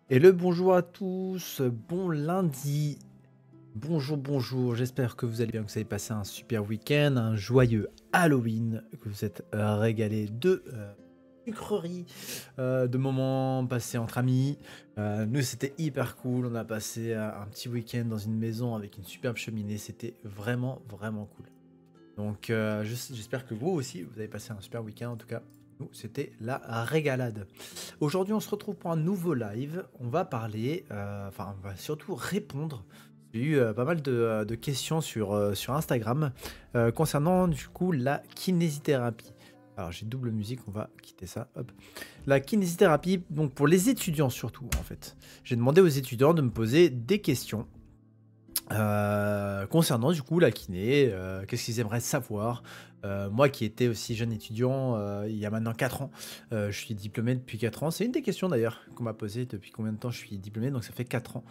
Et le bonjour à tous, bon lundi, bonjour, j'espère que vous allez bien, que vous avez passé un super week-end, un joyeux Halloween, que vous êtes régalés de sucreries, de moments passés entre amis. Nous c'était hyper cool, on a passé un petit week-end dans une maison avec une superbe cheminée, c'était vraiment cool. Donc j'espère que vous aussi, vous avez passé un super week-end en tout cas. Nous, c'était la régalade. Aujourd'hui, on se retrouve pour un nouveau live. On va parler, enfin, on va surtout répondre. J'ai eu pas mal de questions sur Instagram concernant du coup la kinésithérapie. Alors j'ai double musique, on va quitter ça. Hop. La kinésithérapie, donc pour les étudiants surtout en fait. J'ai demandé aux étudiants de me poser des questions concernant du coup la kiné, qu'est-ce qu'ils aimeraient savoir? Moi qui étais aussi jeune étudiant, il y a maintenant 4 ans, je suis diplômé depuis 4 ans. C'est une des questions d'ailleurs qu'on m'a posée, depuis combien de temps je suis diplômé, donc ça fait 4 ans.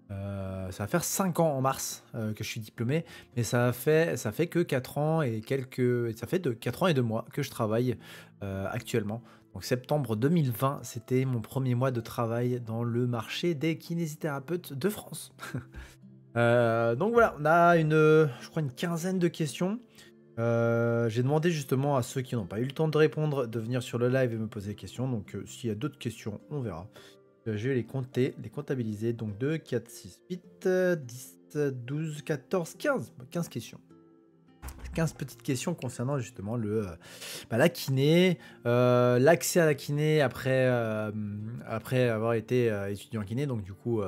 Ça va faire 5 ans en mars, que je suis diplômé, mais ça fait que 4 ans et quelques ça fait de 4 ans et 2 mois que je travaille, actuellement. Donc septembre 2020, c'était mon premier mois de travail dans le marché des kinésithérapeutes de France. Donc voilà, on a je crois une quinzaine de questions. J'ai demandé justement à ceux qui n'ont pas eu le temps de répondre de venir sur le live et me poser des questions. Donc s'il y a d'autres questions, on verra. Je vais les compter, les comptabiliser. Donc 2, 4, 6, 8, 10, 12, 14, 15. 15 questions. 15 petites questions concernant justement la kiné, l'accès à la kiné après avoir été étudiant en kiné, donc du coup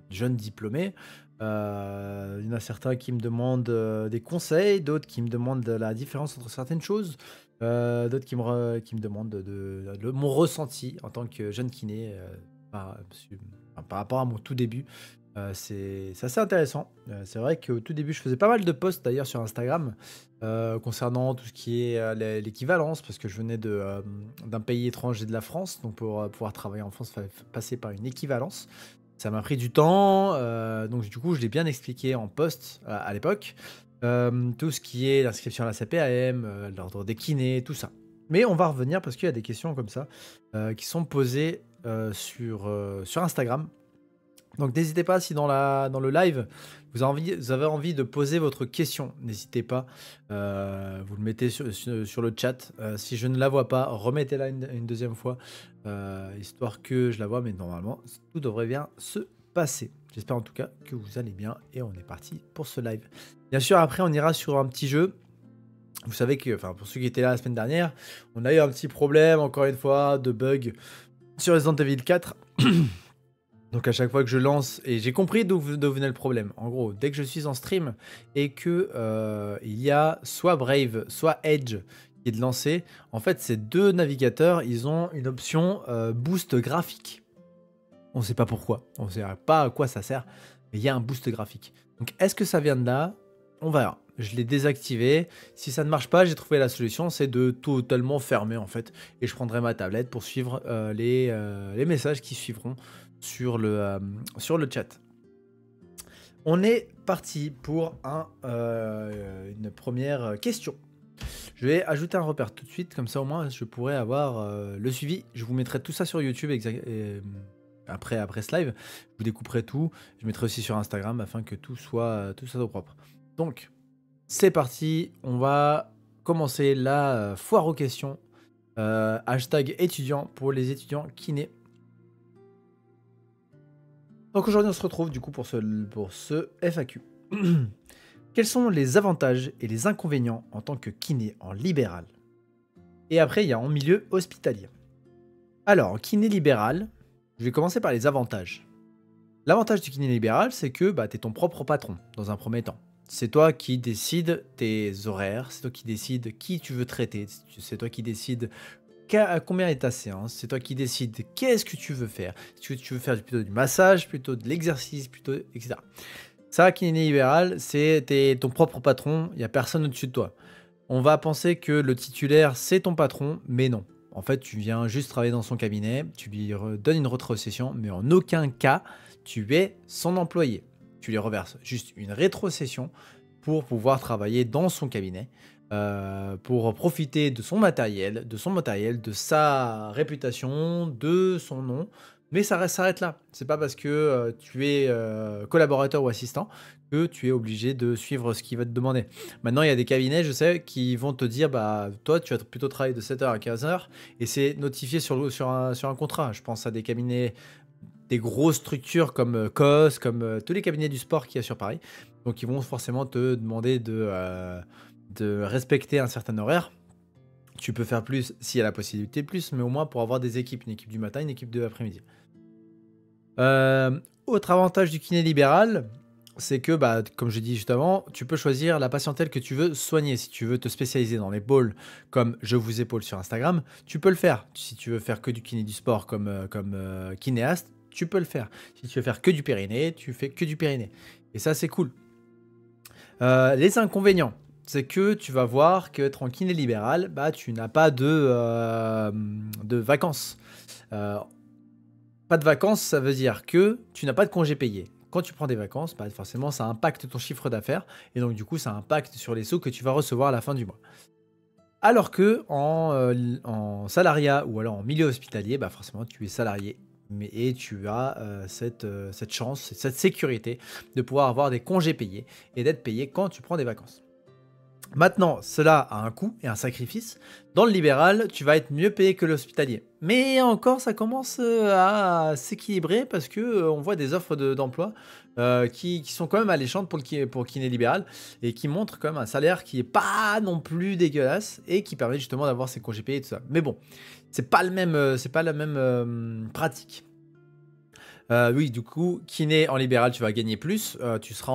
jeune diplômé. Il y en a certains qui me demandent des conseils, d'autres qui me demandent la différence entre certaines choses, d'autres qui me demandent mon ressenti en tant que jeune kiné par rapport à mon tout début. C'est assez intéressant. C'est vrai qu'au tout début, je faisais pas mal de posts d'ailleurs sur Instagram concernant tout ce qui est l'équivalence, parce que je venais d'un pays étranger de la France, donc pour pouvoir travailler en France, il fallait passer par une équivalence. Ça m'a pris du temps, donc du coup, je l'ai bien expliqué en post à l'époque. Tout ce qui est l'inscription à la CPAM, l'ordre des kinés, tout ça. Mais on va revenir parce qu'il y a des questions comme ça qui sont posées sur Instagram. Donc n'hésitez pas, si dans le live, vous avez envie de poser votre question, n'hésitez pas, vous le mettez sur le chat. Si je ne la vois pas, remettez-la une deuxième fois, histoire que je la vois, mais normalement, tout devrait bien se passer. J'espère en tout cas que vous allez bien et on est parti pour ce live. Bien sûr, après, on ira sur un petit jeu. Vous savez que, enfin, pour ceux qui étaient là la semaine dernière, on a eu un petit problème, encore une fois, de bug sur Resident Evil 4. Donc à chaque fois que je lance, et j'ai compris d'où venait le problème. En gros, dès que je suis en stream et que il y a soit Brave, soit Edge qui est de lancer, en fait ces deux navigateurs, ils ont une option boost graphique. On ne sait pas pourquoi, on ne sait pas à quoi ça sert, mais il y a un boost graphique. Donc est-ce que ça vient de là? On verra. Je l'ai désactivé. Si ça ne marche pas, j'ai trouvé la solution, c'est de totalement fermer en fait. Et je prendrai ma tablette pour suivre les messages qui suivront sur le chat. On est parti pour une première question. Je vais ajouter un repère tout de suite, comme ça au moins je pourrai avoir le suivi. Je vous mettrai tout ça sur YouTube après ce live. Je vous découperai tout. Je mettrai aussi sur Instagram afin que tout soit au propre. Donc, c'est parti. On va commencer la foire aux questions. Hashtag étudiant pour les étudiants kinés. Donc aujourd'hui, on se retrouve du coup pour ce FAQ. Quels sont les avantages et les inconvénients en tant que kiné en libéral? Et après, il y a en milieu hospitalier. Alors, en kiné libéral, je vais commencer par les avantages. L'avantage du kiné libéral, c'est que tu es ton propre patron, dans un premier temps. C'est toi qui décides tes horaires, c'est toi qui décides qui tu veux traiter, c'est toi qui décides combien est ta séance, c'est toi qui décides qu'est-ce que tu veux faire. Est-ce que tu veux faire plutôt du massage, plutôt de l'exercice, plutôt, etc. Ça, kiné libéral, t'es ton propre patron, il n'y a personne au-dessus de toi. On va penser que le titulaire, c'est ton patron, mais non. En fait, tu viens juste travailler dans son cabinet, tu lui donnes une rétrocession, mais en aucun cas, tu es son employé. Tu lui reverses juste une rétrocession pour pouvoir travailler dans son cabinet, pour profiter de son matériel, de sa réputation, de son nom, Mais ça s'arrête là. C'est pas parce que tu es collaborateur ou assistant que tu es obligé de suivre ce qu'il va te demander. Maintenant, il y a des cabinets, je sais, qui vont te dire, bah, toi, tu vas plutôt travailler de 7h à 15h et c'est notifié sur un contrat. Je pense à des cabinets, des grosses structures comme COS, comme tous les cabinets du sport qu'il y a sur Paris. Donc, ils vont forcément te demander de respecter un certain horaire. Tu peux faire plus s'il y a la possibilité de plus, mais au moins pour avoir des équipes, une équipe du matin, une équipe de l'après-midi. Autre avantage du kiné libéral, c'est que, bah, comme je dis juste avant, tu peux choisir la patientèle que tu veux soigner. Si tu veux te spécialiser dans l'épaule, comme je vous épaule sur Instagram, tu peux le faire. Si tu veux faire que du kiné du sport comme kinéaste, tu peux le faire. Si tu veux faire que du périnée, tu fais que du périnée. Et ça, c'est cool. Les inconvénients, c'est que tu vas voir qu'être en kiné libéral, bah, tu n'as pas de vacances. Euh, Pas de vacances, ça veut dire que tu n'as pas de congés payés. Quand tu prends des vacances, bah, forcément, ça impacte ton chiffre d'affaires et donc du coup, ça impacte sur les sous que tu vas recevoir à la fin du mois. Alors que en salariat ou alors en milieu hospitalier, bah, forcément, tu es salarié et tu as cette chance, cette sécurité de pouvoir avoir des congés payés et d'être payé quand tu prends des vacances. Maintenant, cela a un coût et un sacrifice. Dans le libéral, tu vas être mieux payé que l'hospitalier. Mais encore, ça commence à s'équilibrer parce que on voit des offres d'emploi qui sont quand même alléchantes pour le kiné libéral et qui montrent quand même un salaire qui est pas non plus dégueulasse et qui permet justement d'avoir ses congés payés et tout ça. Mais bon, c'est pas la même pratique. Oui, du coup, kiné en libéral, tu vas gagner plus. Tu seras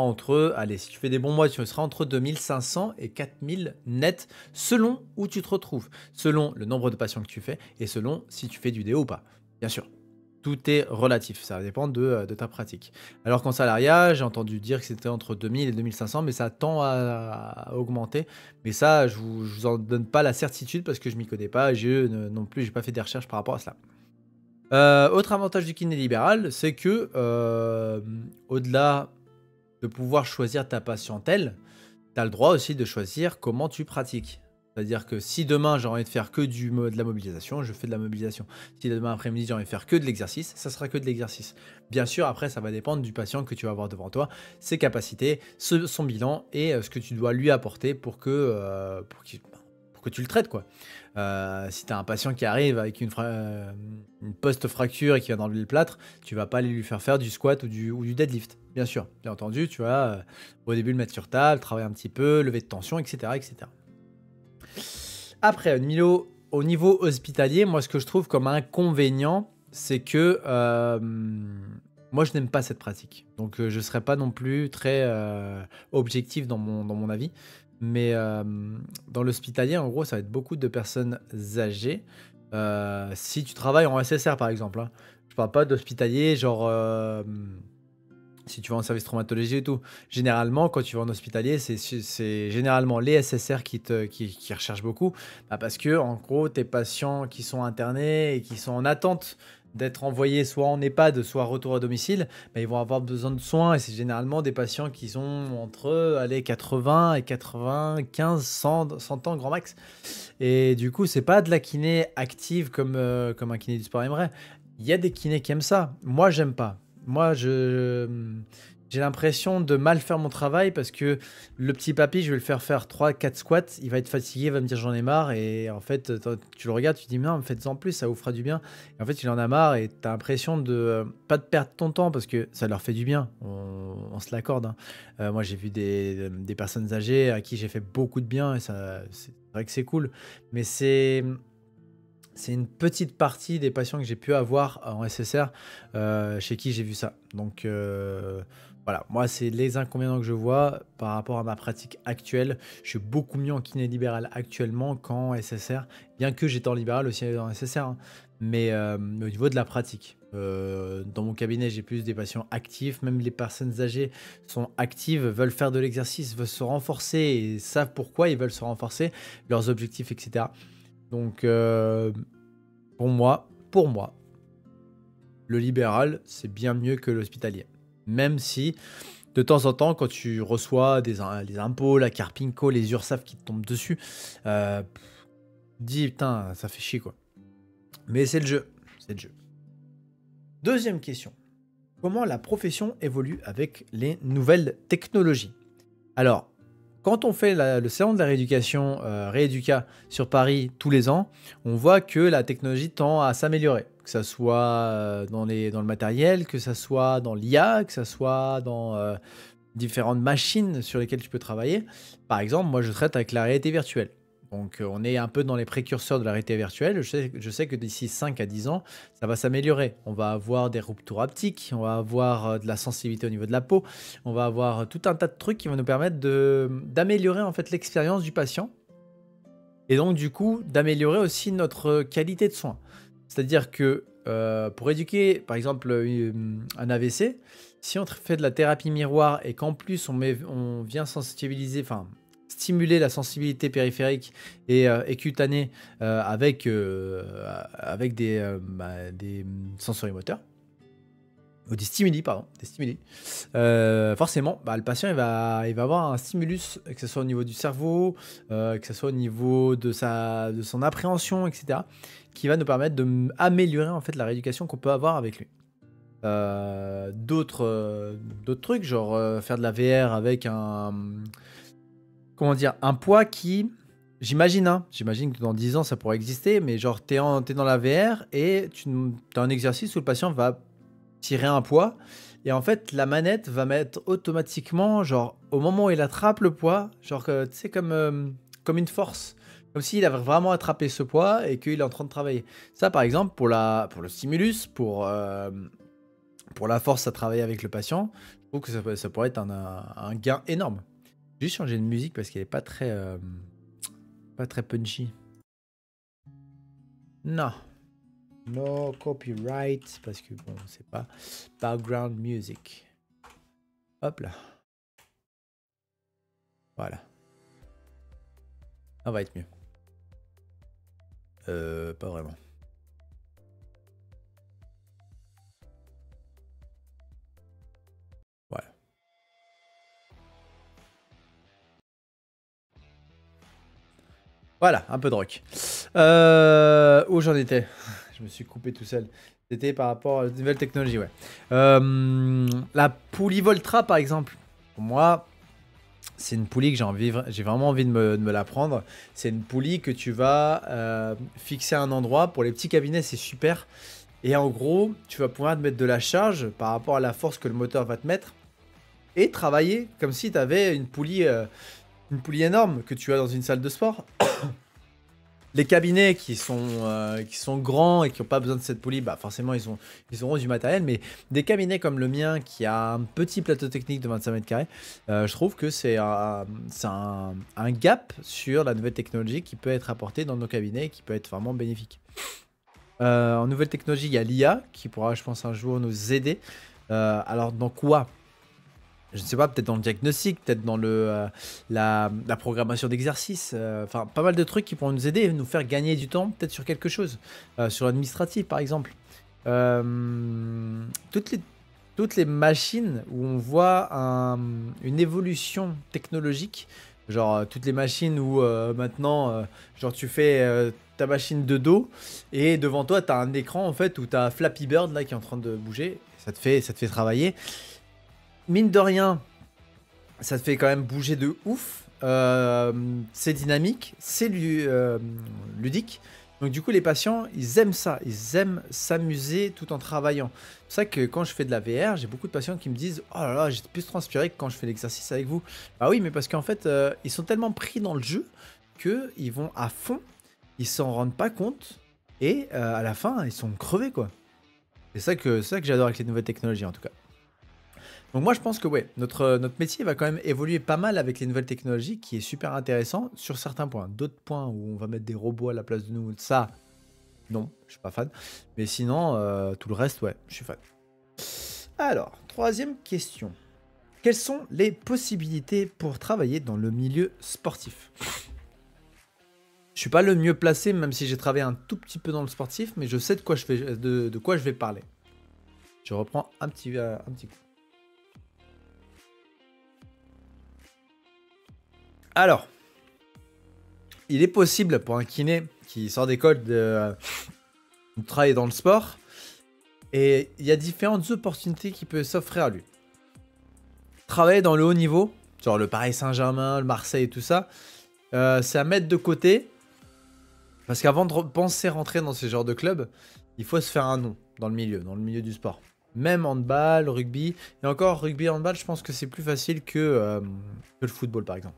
allez, si tu fais des bons mois, tu seras entre 2500 et 4000 net selon où tu te retrouves, selon le nombre de patients que tu fais et selon si tu fais du DO ou pas. Bien sûr, tout est relatif, ça va dépendre de ta pratique. Alors qu'en salariat, j'ai entendu dire que c'était entre 2000 et 2500, mais ça tend à augmenter. Mais ça, je vous en donne pas la certitude parce que je m'y connais pas. Non plus, j'ai pas fait des recherches par rapport à cela. Autre avantage du kiné libéral, c'est que, au-delà de pouvoir choisir ta patientèle, tu as le droit aussi de choisir comment tu pratiques. C'est-à-dire que si demain j'ai envie de faire que de la mobilisation, je fais de la mobilisation. Si demain après-midi j'ai envie de faire que de l'exercice, ça sera que de l'exercice. Bien sûr, après ça va dépendre du patient que tu vas avoir devant toi, ses capacités, son bilan et ce que tu dois lui apporter pour que tu le traites, quoi. Si tu as un patient qui arrive avec une post-fracture et qui vient d'enlever le plâtre, tu vas pas aller lui faire du squat ou du deadlift. Bien sûr, bien entendu, tu vas au début le mettre sur table, travailler un petit peu, lever de tension, etc. etc. Après, au niveau hospitalier, moi ce que je trouve comme inconvénient, c'est que moi je n'aime pas cette pratique. Donc je ne serai pas non plus très objectif dans mon avis. Mais dans l'hospitalier, en gros, ça va être beaucoup de personnes âgées. Si tu travailles en SSR, par exemple, hein, je parle pas d'hospitalier, genre si tu vas en service traumatologie et tout. Généralement, quand tu vas en hospitalier, c'est généralement les SSR qui recherchent beaucoup. Bah, parce que, en gros, tes patients qui sont internés et qui sont en attente d'être envoyés soit en EHPAD, soit retour à domicile, bah, ils vont avoir besoin de soins et c'est généralement des patients qui sont entre allez, 80 et 95, 100 ans grand max. Et du coup, c'est pas de la kiné active comme un kiné du sport aimerait. Il y a des kinés qui aiment ça. Moi, j'aime pas. Moi, j'ai l'impression de mal faire mon travail parce que le petit papy, je vais le faire 3 4 squats, il va être fatigué, il va me dire j'en ai marre et en fait, tu le regardes, tu te dis non, faites-en plus, ça vous fera du bien. Et en fait, il en a marre et tu as l'impression de pas de perdre ton temps parce que ça leur fait du bien, on se l'accorde, hein. Moi, j'ai vu des personnes âgées à qui j'ai fait beaucoup de bien et ça, c'est vrai que c'est cool, mais c'est une petite partie des patients que j'ai pu avoir en SSR chez qui j'ai vu ça. Donc voilà, moi c'est les inconvénients que je vois par rapport à ma pratique actuelle. Je suis beaucoup mieux en kiné libéral actuellement qu'en SSR, bien que j'étais en libéral aussi en SSR, hein. Mais au niveau de la pratique, dans mon cabinet j'ai plus des patients actifs, même les personnes âgées sont actives, veulent faire de l'exercice, veulent se renforcer et savent pourquoi ils veulent se renforcer, leurs objectifs, etc. Donc, pour moi, le libéral, c'est bien mieux que l'hospitalier. Même si, de temps en temps, quand tu reçois les impôts, la Carpinco, les URSSAF qui te tombent dessus, euh, dis, putain, ça fait chier, quoi. Mais c'est le jeu. C'est le jeu. Deuxième question. Comment la profession évolue avec les nouvelles technologies? Alors, quand on fait le salon de la rééducation, Rééduca sur Paris tous les ans, on voit que la technologie tend à s'améliorer. Que ça soit dans le matériel, que ça soit dans l'IA, que ça soit dans différentes machines sur lesquelles tu peux travailler. Par exemple, moi je traite avec la réalité virtuelle. Donc on est un peu dans les précurseurs de la réalité virtuelle. Je sais que d'ici 5 à 10 ans, ça va s'améliorer. On va avoir des ruptures haptiques, on va avoir de la sensibilité au niveau de la peau, on va avoir tout un tas de trucs qui vont nous permettre d'améliorer en fait l'expérience du patient et donc du coup d'améliorer aussi notre qualité de soins. C'est-à-dire que pour éduquer par exemple un AVC, si on fait de la thérapie miroir et qu'en plus on vient sensibiliser, enfin stimuler la sensibilité périphérique et cutanée avec des sensorimoteurs, ou des stimuli, pardon, des stimuli. Forcément, le patient il va avoir un stimulus, que ce soit au niveau du cerveau, que ce soit au niveau de son appréhension, etc., qui va nous permettre d'améliorer en fait la rééducation qu'on peut avoir avec lui. D'autres trucs, genre faire de la VR avec un poids qui, j'imagine que dans 10 ans ça pourrait exister, mais genre t'es dans la VR et tu as un exercice où le patient va tirer un poids et en fait la manette va mettre automatiquement, genre au moment où il attrape le poids, genre tu sais comme une force, comme s'il avait vraiment attrapé ce poids et qu'il est en train de travailler. Ça par exemple pour le stimulus, pour la force à travailler avec le patient, je trouve que ça pourrait être un gain énorme. J'ai juste changé de musique parce qu'elle est pas très punchy. Non. No copyright, parce que bon, c'est pas background music. Hop là. Voilà. Ça va être mieux. Pas vraiment. Voilà. Voilà, un peu de rock. Où j'en étais? Je me suis coupé tout seul. C'était par rapport à la nouvelle technologie, ouais. La poulie Voltra, par exemple. Pour moi, c'est une poulie que j'ai vraiment envie de me la prendre. C'est une poulie que tu vas fixer à un endroit. Pour les petits cabinets, c'est super. Et en gros, tu vas pouvoir te mettre de la charge par rapport à la force que le moteur va te mettre et travailler comme si tu avais une poulie énorme que tu as dans une salle de sport. Les cabinets qui sont grands et qui n'ont pas besoin de cette poulie, forcément ils auront du matériel, mais des cabinets comme le mien qui a un petit plateau technique de 25 mètres carrés, je trouve que c'est un gap sur la nouvelle technologie qui peut être apportée dans nos cabinets et qui peut être vraiment bénéfique. En nouvelle technologie, il y a l'IA qui pourra, je pense, un jour nous aider. Alors dans quoi? Je ne sais pas, peut-être dans le diagnostic, peut-être dans la programmation d'exercices, enfin pas mal de trucs qui pourront nous aider et nous faire gagner du temps, peut-être sur quelque chose, sur l'administratif par exemple. Toutes les machines où on voit une évolution technologique, genre toutes les machines où maintenant, genre tu fais ta machine de dos et devant toi tu as un écran en fait où tu as Flappy Bird là qui est en train de bouger, ça te fait travailler. Mine de rien, ça te fait quand même bouger de ouf. C'est dynamique, c'est ludique. Donc du coup, les patients, ils aiment ça. Ils aiment s'amuser tout en travaillant. C'est pour ça que quand je fais de la VR, j'ai beaucoup de patients qui me disent « Oh là là, j'ai plus transpiré que quand je fais l'exercice avec vous. » Bah oui, mais parce qu'en fait, ils sont tellement pris dans le jeu qu'ils vont à fond, ils s'en rendent pas compte. Et à la fin, ils sont crevés, quoi. C'est ça que j'adore avec les nouvelles technologies, en tout cas. Donc moi je pense que ouais, notre métier va quand même évoluer pas mal avec les nouvelles technologies, qui est super intéressant sur certains points. D'autres points où on va mettre des robots à la place de nous, ça, non, je suis pas fan. Mais sinon, tout le reste, ouais, je suis fan. Alors, troisième question. Quelles sont les possibilités pour travailler dans le milieu sportif? Je suis pas le mieux placé, même si j'ai travaillé un tout petit peu dans le sportif, mais je sais de quoi je vais parler. Je reprends un petit coup. Alors, il est possible pour un kiné qui sort d'école de travailler dans le sport Et il y a différentes opportunités qui peuvent s'offrir à lui. Travailler dans le haut niveau, genre le Paris Saint-Germain, le Marseille et tout ça, c'est à mettre de côté. Parce qu'avant de penser rentrer dans ce genre de club, il faut se faire un nom dans le milieu du sport. Même handball, rugby. Et encore, rugby et handball, je pense que c'est plus facile que le football, par exemple.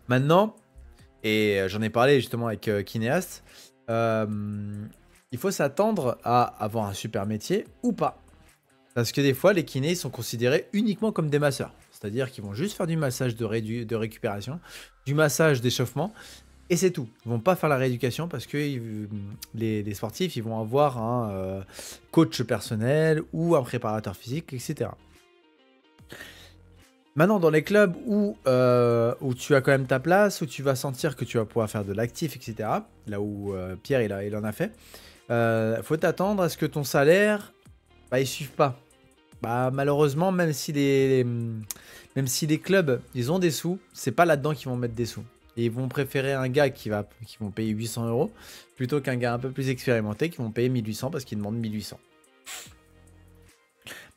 Maintenant, et j'en ai parlé justement avec Kinéast, il faut s'attendre à avoir un super métier ou pas. Parce que des fois, les kinés sont considérés uniquement comme des masseurs. C'est-à-dire qu'ils vont juste faire du massage de récupération, du massage d'échauffement, et c'est tout. Ils vont pas faire la rééducation parce que les sportifs, ils vont avoir un coach personnel ou un préparateur physique, etc. Maintenant, dans les clubs où tu as quand même ta place, où tu vas sentir que tu vas pouvoir faire de l'actif, etc., là où Pierre, il en a fait, faut t'attendre à ce que ton salaire, bah, il suive pas. Bah, malheureusement, même si les clubs, ils ont des sous, c'est pas là-dedans qu'ils vont mettre des sous. Et ils vont préférer un gars qui vont payer 800 euros plutôt qu'un gars un peu plus expérimenté qui vont payer 1800 parce qu'ils demandent 1800.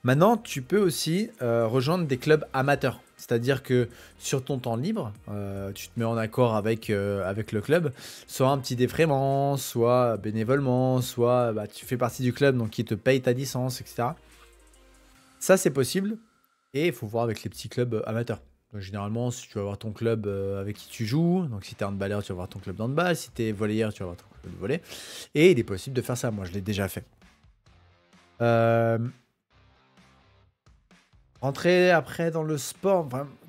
Maintenant, tu peux aussi rejoindre des clubs amateurs. C'est-à-dire que sur ton temps libre, tu te mets en accord avec le club, soit un petit défraiement, soit bénévolement, soit bah, tu fais partie du club donc qui te paye ta licence, etc. Ça, c'est possible et il faut voir avec les petits clubs amateurs. Donc, généralement, si tu vas avoir ton club avec qui tu joues, donc si tu es handballeur, tu vas avoir ton club d'handball, si tu es volleyeur, tu vas avoir ton club de volley. Et il est possible de faire ça, moi je l'ai déjà fait. Rentrer après dans le sport,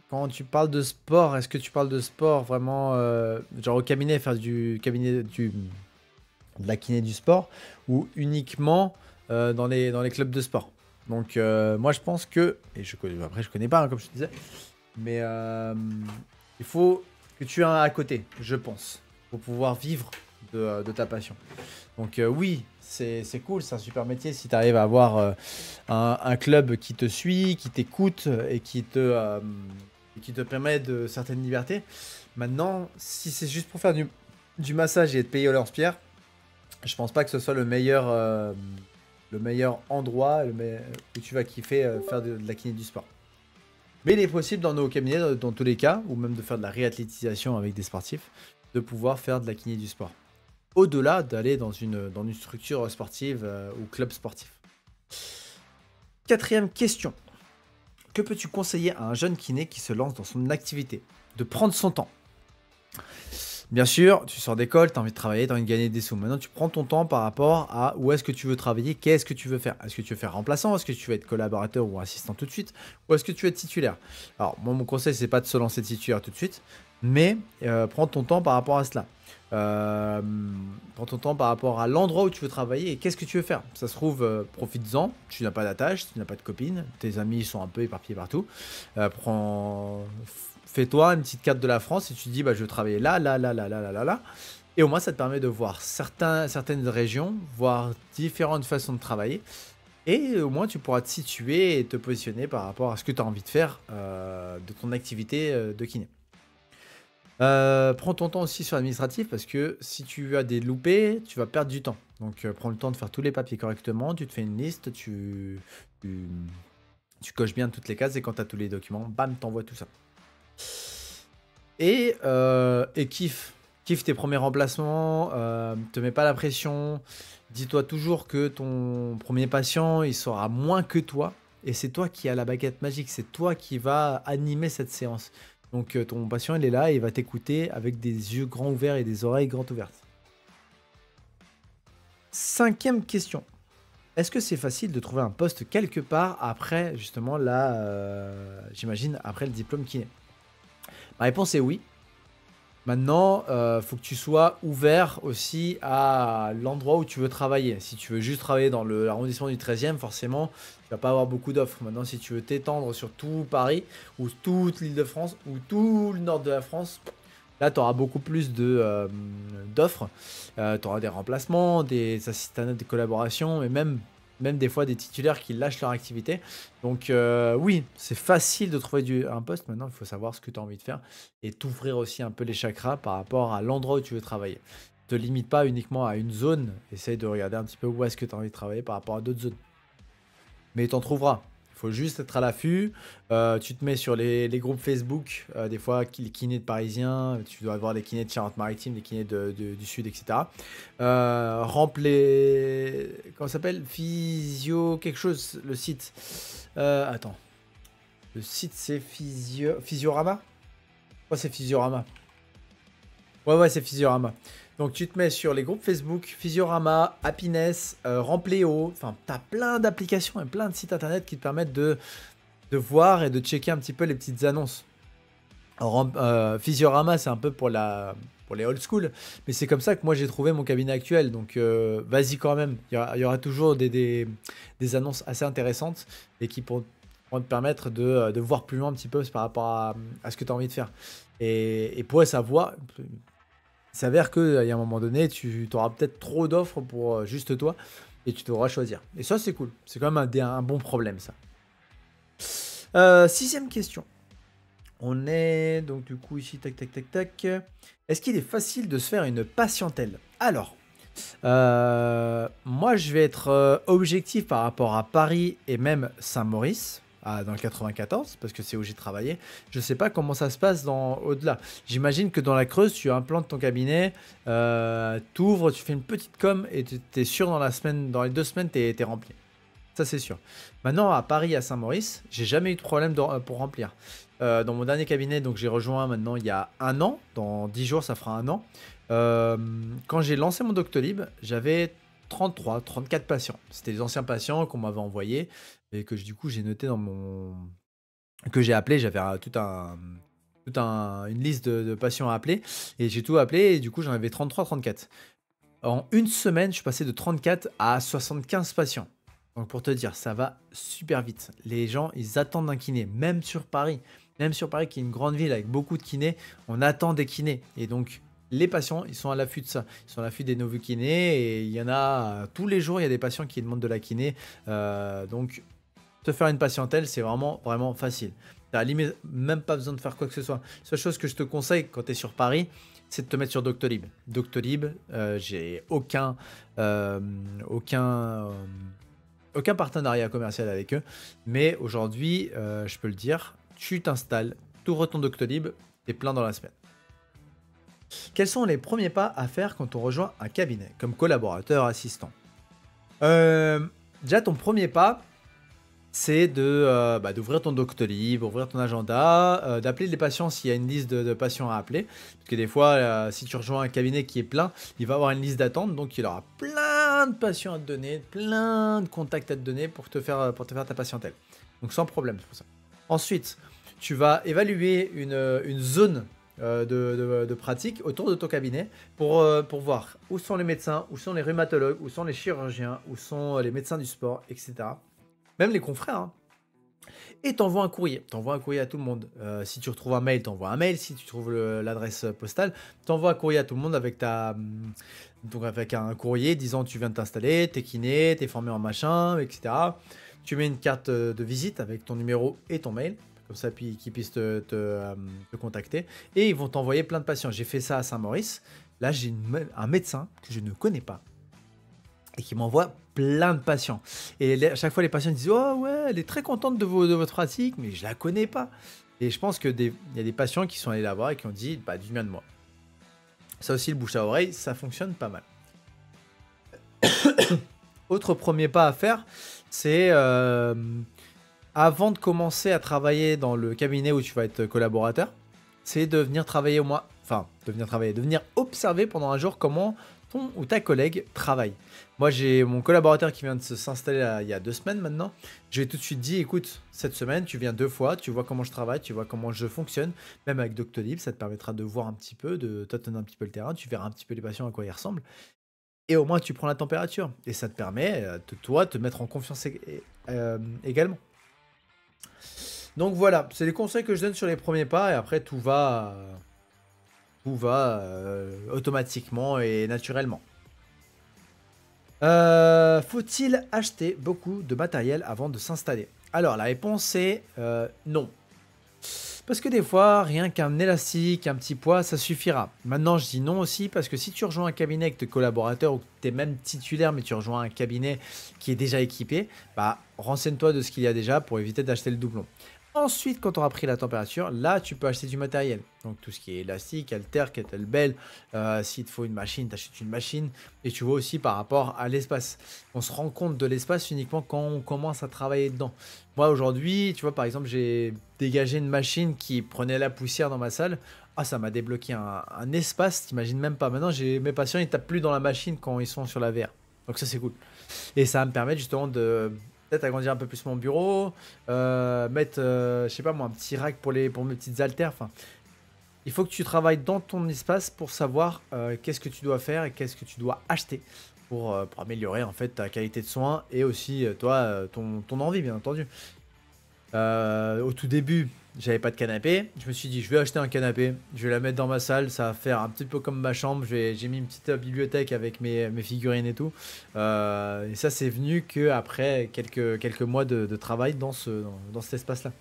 quand tu parles de sport, est-ce que tu parles de sport vraiment, genre au cabinet, faire de la kiné du sport, ou uniquement dans les clubs de sport? Donc moi je pense que, et après je connais pas, hein, comme je te disais, mais il faut que tu aies un à côté, je pense, pour pouvoir vivre de ta passion. Donc oui, c'est cool, c'est un super métier si tu arrives à avoir un club qui te suit, qui t'écoute et qui te permet de certaines libertés. Maintenant, si c'est juste pour faire du massage et être payé au lance-pierre, je pense pas que ce soit le meilleur endroit où tu vas kiffer faire de la kiné du sport. Mais il est possible dans nos cabinets, dans tous les cas, ou même de faire de la réathlétisation avec des sportifs, de pouvoir faire de la kiné du sport. Au-delà d'aller dans une structure sportive ou club sportif. Quatrième question. Que peux-tu conseiller à un jeune kiné qui se lance dans son activité? De prendre son temps. Bien sûr, tu sors d'école, tu as envie de travailler, tu as envie de gagner des sous. Maintenant, tu prends ton temps par rapport à où est-ce que tu veux travailler, qu'est-ce que tu veux faire. Est-ce que tu veux faire remplaçant? Est-ce que tu veux être collaborateur ou assistant tout de suite? Ou est-ce que tu veux être titulaire? Alors, moi, mon conseil, c'est pas de se lancer titulaire tout de suite, mais prends ton temps par rapport à cela. Prends ton temps par rapport à l'endroit où tu veux travailler et qu'est-ce que tu veux faire. Ça se trouve, profites-en, tu n'as pas d'attache, tu n'as pas de copine, tes amis sont un peu éparpillés partout. Fais-toi une petite carte de la France et tu te dis bah, je veux travailler là, là, là, là, là, là, là, là. Et au moins ça te permet de voir certaines régions, voir différentes façons de travailler. Et au moins tu pourras te situer et te positionner par rapport à ce que tu as envie de faire de ton activité de kiné. Prends ton temps aussi sur l'administratif parce que si tu as des loupés, tu vas perdre du temps. Donc prends le temps de faire tous les papiers correctement, tu te fais une liste, tu coches bien toutes les cases et quand tu as tous les documents, bam, t'envoies tout ça. Et kiffe. Kiffe tes premiers remplacements, te mets pas la pression. Dis-toi toujours que ton premier patient, il sera moins que toi. Et c'est toi qui as la baguette magique, c'est toi qui va animer cette séance. Donc ton patient, il est là et il va t'écouter avec des yeux grands ouverts et des oreilles grandes ouvertes. Cinquième question. Est-ce que c'est facile de trouver un poste quelque part après, justement, là, j'imagine, après le diplôme kiné? Ma réponse est oui. Maintenant, faut que tu sois ouvert aussi à l'endroit où tu veux travailler. Si tu veux juste travailler dans l'arrondissement du 13e, forcément, tu vas pas avoir beaucoup d'offres. Maintenant, si tu veux t'étendre sur tout Paris, ou toute l'Île-de-France, ou tout le nord de la France, là, tu auras beaucoup plus d'offres. Tu auras des remplacements, des assistants, des collaborations, et même des fois des titulaires qui lâchent leur activité. Donc oui, c'est facile de trouver un poste. Maintenant, il faut savoir ce que tu as envie de faire et t'ouvrir aussi un peu les chakras par rapport à l'endroit où tu veux travailler. te limite pas uniquement à une zone. Essaye de regarder un petit peu où est-ce que tu as envie de travailler par rapport à d'autres zones. Mais tu en trouveras. Il faut juste être à l'affût. Tu te mets sur les groupes Facebook. Des fois, les kinés de Parisiens. Tu dois avoir les kinés de Charente-Maritime, les kinés du Sud, etc. Remplis... Comment ça s'appelle? Physio... quelque chose, le site. Attends. Le site, c'est Physiorama? Ouais, c'est Physiorama. Ouais, c'est Physiorama. Donc, tu te mets sur les groupes Facebook, Physiorama, Happiness, Rempléo. Enfin, tu as plein d'applications et plein de sites internet qui te permettent de voir et de checker un petit peu les petites annonces. Physiorama, c'est un peu pour les old school, mais c'est comme ça que moi j'ai trouvé mon cabinet actuel. Donc, vas-y quand même. Il y aura toujours des annonces assez intéressantes et qui pourront te permettre de voir plus loin un petit peu par rapport à ce que tu as envie de faire. Et pour savoir, il s'avère qu'il y a un moment donné, tu auras peut-être trop d'offres pour juste toi et tu devras choisir. Et ça, c'est cool. C'est quand même un bon problème, ça. 6e question. On est donc du coup ici, tac, tac, tac, tac. Est-ce qu'il est facile de se faire une patientèle? Alors, moi, je vais être objectif par rapport à Paris et même Saint-Maurice. Dans le 94, parce que c'est où j'ai travaillé. Je ne sais pas comment ça se passe au-delà. J'imagine que dans la Creuse, tu implantes ton cabinet, tu ouvres, tu fais une petite com et tu es sûr dans les 2 semaines, tu es rempli. Ça, c'est sûr. Maintenant, à Paris, à Saint-Maurice, j'ai jamais eu de problème pour remplir. Dans mon dernier cabinet, donc j'ai rejoint maintenant il y a 1 an. Dans 10 jours, ça fera 1 an. Quand j'ai lancé mon Doctolib, j'avais 34 patients. C'était les anciens patients qu'on m'avait envoyés et que du coup j'ai noté que j'ai appelé. J'avais une liste de patients à appeler et j'ai tout appelé et du coup j'en avais 34. En une semaine, je suis passé de 34 à 75 patients. Donc pour te dire, ça va super vite. Les gens, ils attendent un kiné, même sur Paris. Même sur Paris, qui est une grande ville avec beaucoup de kinés, on attend des kinés. Et donc, les patients, ils sont à l'affût de ça. Ils sont à l'affût des nouveaux kinés. Et il y en a tous les jours, il y a des patients qui demandent de la kiné. Donc, te faire une patientèle, c'est vraiment, vraiment facile. Tu n'as limite même pas besoin de faire quoi que ce soit. La seule chose que je te conseille quand tu es sur Paris, c'est de te mettre sur Doctolib. Doctolib, j'ai aucun partenariat commercial avec eux. Mais aujourd'hui, je peux le dire, tu t'installes, tu ouvres ton Doctolib, tu es plein dans la semaine. Quels sont les premiers pas à faire quand on rejoint un cabinet, comme collaborateur, assistant? Déjà, ton premier pas, c'est d'ouvrir ton Doctolib, ouvrir ton agenda, d'appeler les patients s'il y a une liste de patients à appeler. Parce que des fois, si tu rejoins un cabinet qui est plein, il va avoir une liste d'attente, donc il aura plein de patients à te donner, plein de contacts à te donner pour te faire ta patientèle. Donc sans problème, c'est pour ça. Ensuite, tu vas évaluer une zone de pratique autour de ton cabinet pour voir où sont les médecins, où sont les rhumatologues, où sont les chirurgiens, où sont les médecins du sport, etc. Même les confrères, hein. Et t'envoies un courrier. T'envoies un courrier à tout le monde. Si tu retrouves un mail, t'envoies un mail. Si tu trouves l'adresse postale, t'envoies un courrier à tout le monde avec avec un courrier disant tu viens de t'installer, t'es kiné, t'es formé en machin, etc. Tu mets une carte de visite avec ton numéro et ton mail. Comme ça, puis qu'ils puissent te contacter. Et ils vont t'envoyer plein de patients. J'ai fait ça à Saint-Maurice. Là, j'ai un médecin que je ne connais pas et qui m'envoie plein de patients. Et à chaque fois, les patients disent « Oh ouais, elle est très contente de votre pratique, mais je la connais pas. » Et je pense qu'il y a des patients qui sont allés la voir et qui ont dit « Bah, du bien de moi. » Ça aussi, le bouche à oreille, ça fonctionne pas mal. Autre premier pas à faire, c'est avant de commencer à travailler dans le cabinet où tu vas être collaborateur, c'est de venir travailler de venir observer pendant un jour comment ton ou ta collègue travaille. Moi, j'ai mon collaborateur qui vient de s'installer il y a 2 semaines maintenant. Je lui ai tout de suite dit, écoute, cette semaine, tu viens 2 fois, tu vois comment je travaille, tu vois comment je fonctionne. Même avec Doctolib, ça te permettra de voir un petit peu, de tâtonner un petit peu le terrain, tu verras un petit peu les patients à quoi ils ressemblent. Et au moins, tu prends la température. Et ça te permet, toi, de te mettre en confiance également. Donc voilà, c'est les conseils que je donne sur les premiers pas. Et après, tout va automatiquement et naturellement. Faut-il acheter beaucoup de matériel avant de s'installer? Alors, la réponse est non. Parce que des fois, rien qu'un élastique, un petit poids, ça suffira. Maintenant, je dis non aussi parce que si tu rejoins un cabinet avec tes collaborateurs ou que tu es même titulaire, mais tu rejoins un cabinet qui est déjà équipé, bah, renseigne-toi de ce qu'il y a déjà pour éviter d'acheter le doublon. Ensuite, quand tu auras pris la température, là, tu peux acheter du matériel. Donc, tout ce qui est élastique, halter, kettlebell. S'il te faut une machine, tu achètes une machine. Et tu vois aussi par rapport à l'espace. On se rend compte de l'espace uniquement quand on commence à travailler dedans. Moi, aujourd'hui, tu vois, par exemple, j'ai dégagé une machine qui prenait la poussière dans ma salle. Ah, ça m'a débloqué un espace, t'imagines même pas. Maintenant, mes patients, ils tapent plus dans la machine quand ils sont sur la VR. Donc, ça, c'est cool. Et ça va me permettre justement de peut-être agrandir un peu plus mon bureau, mettre, je sais pas moi, un petit rack pour mes petites haltères. Enfin, il faut que tu travailles dans ton espace pour savoir qu'est-ce que tu dois faire et qu'est-ce que tu dois acheter pour améliorer en fait ta qualité de soins et aussi toi, ton envie, bien entendu. Au tout début, j'avais pas de canapé. Je me suis dit, je vais acheter un canapé, je vais la mettre dans ma salle, ça va faire un petit peu comme ma chambre. J'ai mis une petite bibliothèque avec mes figurines et tout. Et ça, c'est venu que après quelques mois de travail dans cet espace-là.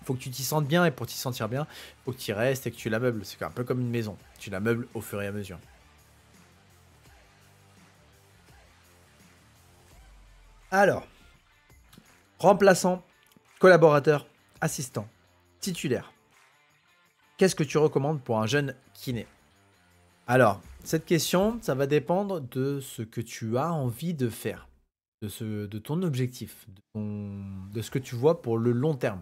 Faut que tu t'y sentes bien et pour t'y sentir bien, faut que tu y restes et que tu la meubles. C'est un peu comme une maison. Tu la meubles au fur et à mesure. Alors, remplaçant, collaborateur, assistant, titulaire. Qu'est-ce que tu recommandes pour un jeune kiné? Alors, cette question, ça va dépendre de ce que tu as envie de faire, de ton objectif, de ce que tu vois pour le long terme.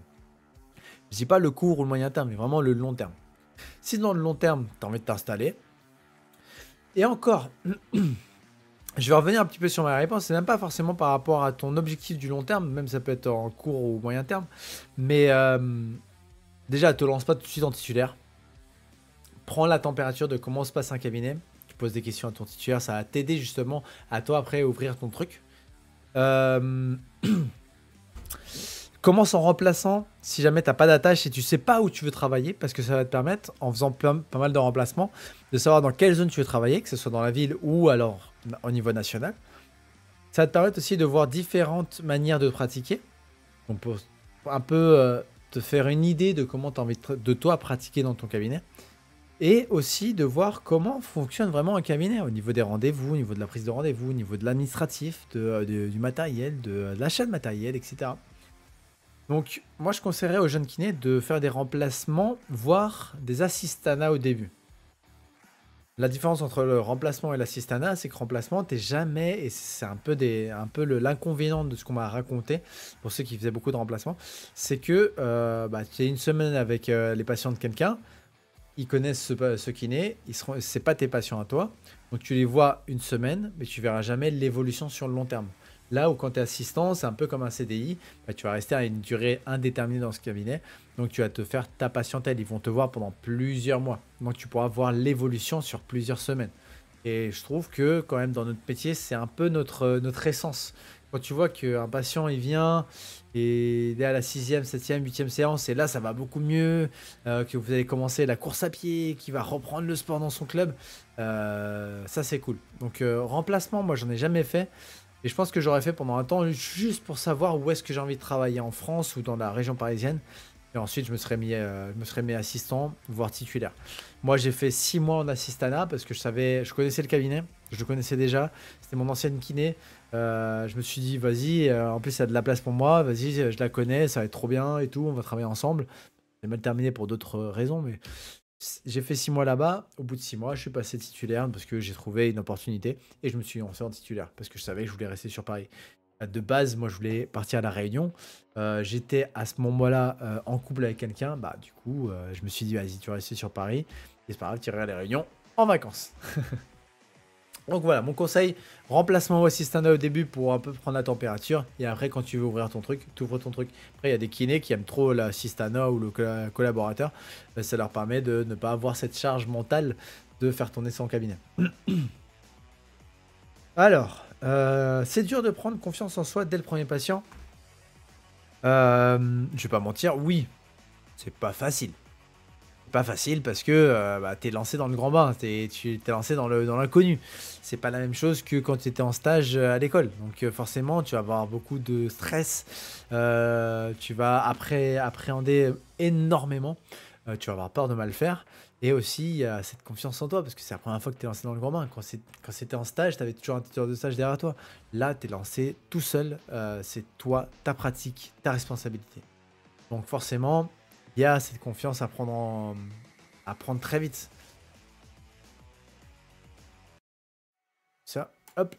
Je dis pas le court ou le moyen terme, mais vraiment le long terme. Si dans le long terme, tu as envie de t'installer, et encore, je vais revenir un petit peu sur ma réponse, c'est même pas forcément par rapport à ton objectif du long terme, même ça peut être en court ou moyen terme, mais déjà, te lance pas tout de suite en titulaire. Prends la température de comment se passe un cabinet. Tu poses des questions à ton titulaire, ça va t'aider justement à toi après ouvrir ton truc. Euh, Commence en remplaçant si jamais tu n'as pas d'attache et tu sais pas où tu veux travailler, parce que ça va te permettre, en faisant pas mal de remplacements, de savoir dans quelle zone tu veux travailler, que ce soit dans la ville ou alors au niveau national. Ça va te permettre aussi de voir différentes manières de pratiquer. On peut un peu te faire une idée de comment tu as envie de toi pratiquer dans ton cabinet. Et aussi de voir comment fonctionne vraiment un cabinet au niveau des rendez-vous, au niveau de la prise de rendez-vous, au niveau de l'administratif, du matériel, de l'achat de matériel, etc. Donc, moi, je conseillerais aux jeunes kinés de faire des remplacements, voire des assistanats au début. La différence entre le remplacement et l'assistanat, c'est que remplacement, t'es jamais, et c'est un peu, l'inconvénient de ce qu'on m'a raconté, pour ceux qui faisaient beaucoup de remplacements, c'est que tu es une semaine avec les patients de quelqu'un, ils connaissent ce kiné, c'est pas tes patients à toi, donc tu les vois une semaine, mais tu verras jamais l'évolution sur le long terme. Là où quand tu es assistant, c'est un peu comme un CDI, tu vas rester à une durée indéterminée dans ce cabinet, donc tu vas te faire ta patientèle, ils vont te voir pendant plusieurs mois, donc tu pourras voir l'évolution sur plusieurs semaines. Et je trouve que quand même dans notre métier, c'est un peu notre essence. Quand tu vois qu'un patient, il vient et il est à la sixième, septième, huitième séance, et là, ça va beaucoup mieux, que vous allez commencer la course à pied, qui va reprendre le sport dans son club, ça, c'est cool. Donc, remplacement, moi, j'en ai jamais fait. Et je pense que j'aurais fait pendant un temps juste pour savoir où est-ce que j'ai envie de travailler en France ou dans la région parisienne. Et ensuite, je me serais mis assistant, voire titulaire. Moi, j'ai fait 6 mois en assistanat parce que je connaissais le cabinet, je le connaissais déjà. C'était mon ancienne kiné. Je me suis dit, vas-y, en plus, il y a de la place pour moi. Vas-y, je la connais, ça va être trop bien et tout. On va travailler ensemble. J'ai mal terminé pour d'autres raisons, mais j'ai fait 6 mois là-bas. Au bout de 6 mois, je suis passé titulaire parce que j'ai trouvé une opportunité et je me suis lancé en titulaire parce que je savais que je voulais rester sur Paris. De base, moi, je voulais partir à La Réunion. J'étais à ce moment-là en couple avec quelqu'un. Bah, du coup, je me suis dit, vas-y, tu vas rester sur Paris. Et c'est pas grave, tu iras à La Réunion en vacances. Donc voilà, mon conseil, remplacement ou assistanat au début pour un peu prendre la température. Et après, quand tu veux ouvrir ton truc, tu ouvres ton truc. Après, il y a des kinés qui aiment trop l'assistanat ou le collaborateur. Ça leur permet de ne pas avoir cette charge mentale de faire tourner son cabinet. Alors, c'est dur de prendre confiance en soi dès le premier patient. Je vais pas mentir, oui, c'est pas facile. Pas facile parce que bah, tu es lancé dans le grand bain, tu t'es lancé dans l'inconnu. C'est pas la même chose que quand tu étais en stage à l'école. Donc forcément, tu vas avoir beaucoup de stress. Tu vas appréhender énormément. Tu vas avoir peur de mal faire. Et aussi, il y a cette confiance en toi parce que c'est la première fois que tu es lancé dans le grand bain. Quand c'était en stage, tu avais toujours un tuteur de stage derrière toi. Là, tu es lancé tout seul. C'est toi, ta pratique, ta responsabilité. Donc forcément, il y a cette confiance à prendre très vite. Ça, hop.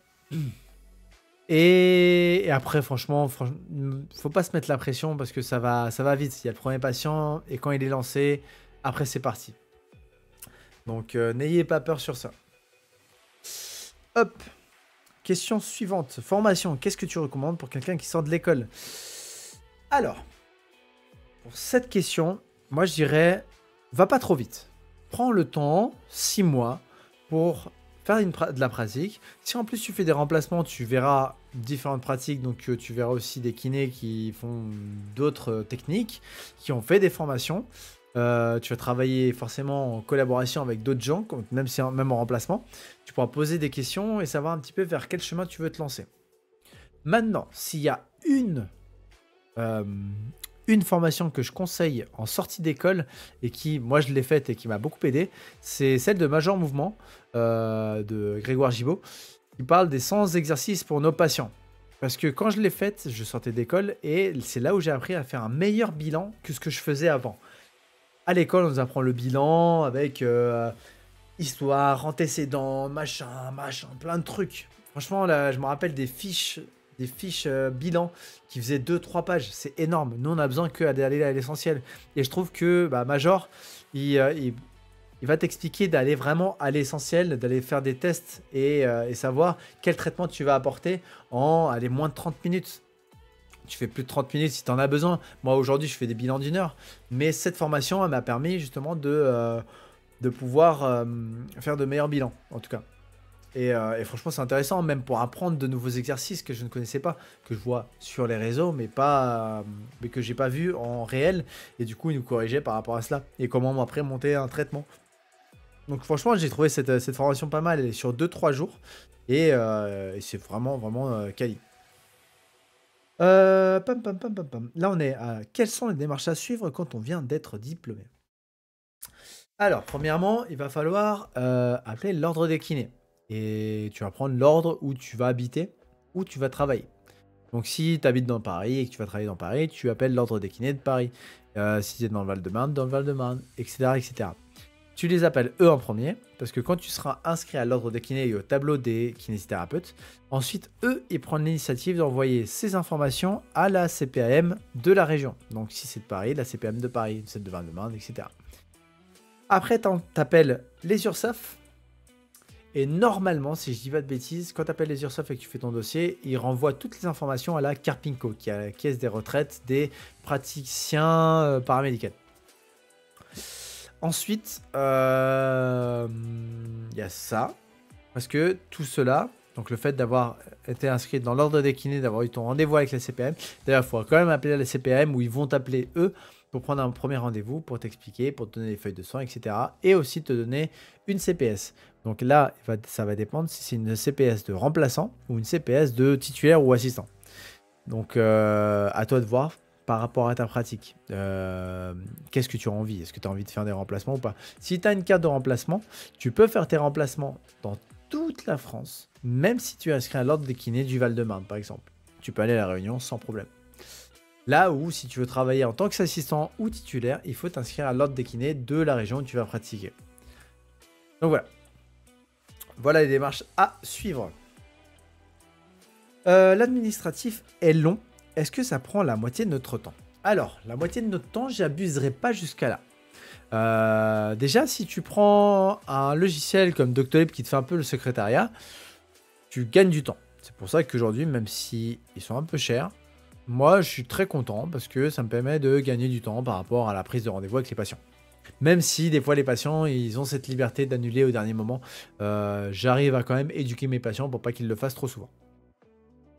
Et après, franchement, faut pas se mettre la pression parce que ça va vite. Il y a le premier patient et quand il est lancé, après c'est parti. Donc n'ayez pas peur sur ça. Hop. Question suivante. Formation. Qu'est-ce que tu recommandes pour quelqu'un qui sort de l'école? Alors, pour cette question, moi je dirais, va pas trop vite. Prends le temps, 6 mois, pour faire de la pratique. Si en plus tu fais des remplacements, tu verras différentes pratiques. Donc tu verras aussi des kinés qui font d'autres techniques, qui ont fait des formations. Tu vas travailler forcément en collaboration avec d'autres gens, même en remplacement. Tu pourras poser des questions et savoir un petit peu vers quel chemin tu veux te lancer. Maintenant, s'il y a une formation que je conseille en sortie d'école et qui, moi je l'ai faite et qui m'a beaucoup aidé, c'est celle de Major Mouvement de Grégoire Gibault, qui parle des 100 exercices pour nos patients. Parce que quand je l'ai faite, je sortais d'école et c'est là où j'ai appris à faire un meilleur bilan que ce que je faisais avant. À l'école, on nous apprend le bilan avec histoire, antécédents, machin, plein de trucs. Franchement, là, je me rappelle des fiches bilan qui faisaient 2-3 pages. C'est énorme. Nous, on a besoin d'aller à l'essentiel. Et je trouve que Major, il va t'expliquer d'aller vraiment à l'essentiel, d'aller faire des tests et savoir quel traitement tu vas apporter en moins de 30 minutes. Tu fais plus de 30 minutes si tu en as besoin. Moi, aujourd'hui, je fais des bilans d'1 heure. Mais cette formation, elle m'a permis justement de pouvoir faire de meilleurs bilans, en tout cas. Et franchement, c'est intéressant, même pour apprendre de nouveaux exercices que je ne connaissais pas, que je vois sur les réseaux, mais que j'ai pas vu en réel. Et du coup, il nous corrigeait par rapport à cela. Et comment après monter un traitement. Donc franchement, j'ai trouvé cette formation pas mal. Elle est sur 2-3 jours. Et c'est vraiment, vraiment quali. Là, on est à quelles sont les démarches à suivre quand on vient d'être diplômé? Alors, premièrement, il va falloir appeler l'ordre des kinés. Et tu vas prendre l'ordre où tu vas habiter, où tu vas travailler. Donc, si tu habites dans Paris et que tu vas travailler dans Paris, tu appelles l'ordre des kinés de Paris. Si tu es dans le Val-de-Marne, dans le Val-de-Marne, etc., etc. Tu les appelles eux en premier, parce que quand tu seras inscrit à l'ordre des kinés et au tableau des kinésithérapeutes, ensuite, eux, ils prennent l'initiative d'envoyer ces informations à la CPAM de la région. Donc, si c'est de Paris, la CPAM de Paris, celle de Val-de-Marne, etc. Après, tu appelles les URSAF. Et normalement, si je dis pas de bêtises, quand tu appelles les URSAF et que tu fais ton dossier, ils renvoient toutes les informations à la Carpinco, qui est la caisse des retraites des praticiens paramédicaux. Ensuite, il y a ça. Parce que tout cela, donc le fait d'avoir été inscrit dans l'ordre des kinés, d'avoir eu ton rendez-vous avec la CPAM, d'ailleurs, il faudra quand même appeler la CPAM où ils vont t'appeler eux pour prendre un premier rendez-vous, pour t'expliquer, pour te donner les feuilles de soins, etc. Et aussi te donner une CPS. Donc là, ça va dépendre si c'est une CPS de remplaçant ou une CPS de titulaire ou assistant. Donc à toi de voir par rapport à ta pratique. Qu'est-ce que tu as envie? Est-ce que tu as envie de faire des remplacements ou pas? Si tu as une carte de remplacement, tu peux faire tes remplacements dans toute la France, même si tu es inscrit à l'ordre des kinés du Val-de-Marne, par exemple. Tu peux aller à la Réunion sans problème. Là où, si tu veux travailler en tant qu'assistant ou titulaire, il faut t'inscrire à l'ordre des kinés de la région où tu vas pratiquer. Donc voilà. Voilà les démarches à suivre. L'administratif est long. Est-ce que ça prend la moitié de notre temps? Alors, la moitié de notre temps, j'abuserai pas jusqu'à là. Déjà, si tu prends un logiciel comme Doctolib qui te fait un peu le secrétariat, tu gagnes du temps. C'est pour ça qu'aujourd'hui, même si ils sont un peu chers, moi, je suis très content parce que ça me permet de gagner du temps par rapport à la prise de rendez-vous avec les patients. Même si des fois les patients, ils ont cette liberté d'annuler au dernier moment, j'arrive à quand même éduquer mes patients pour pas qu'ils le fassent trop souvent.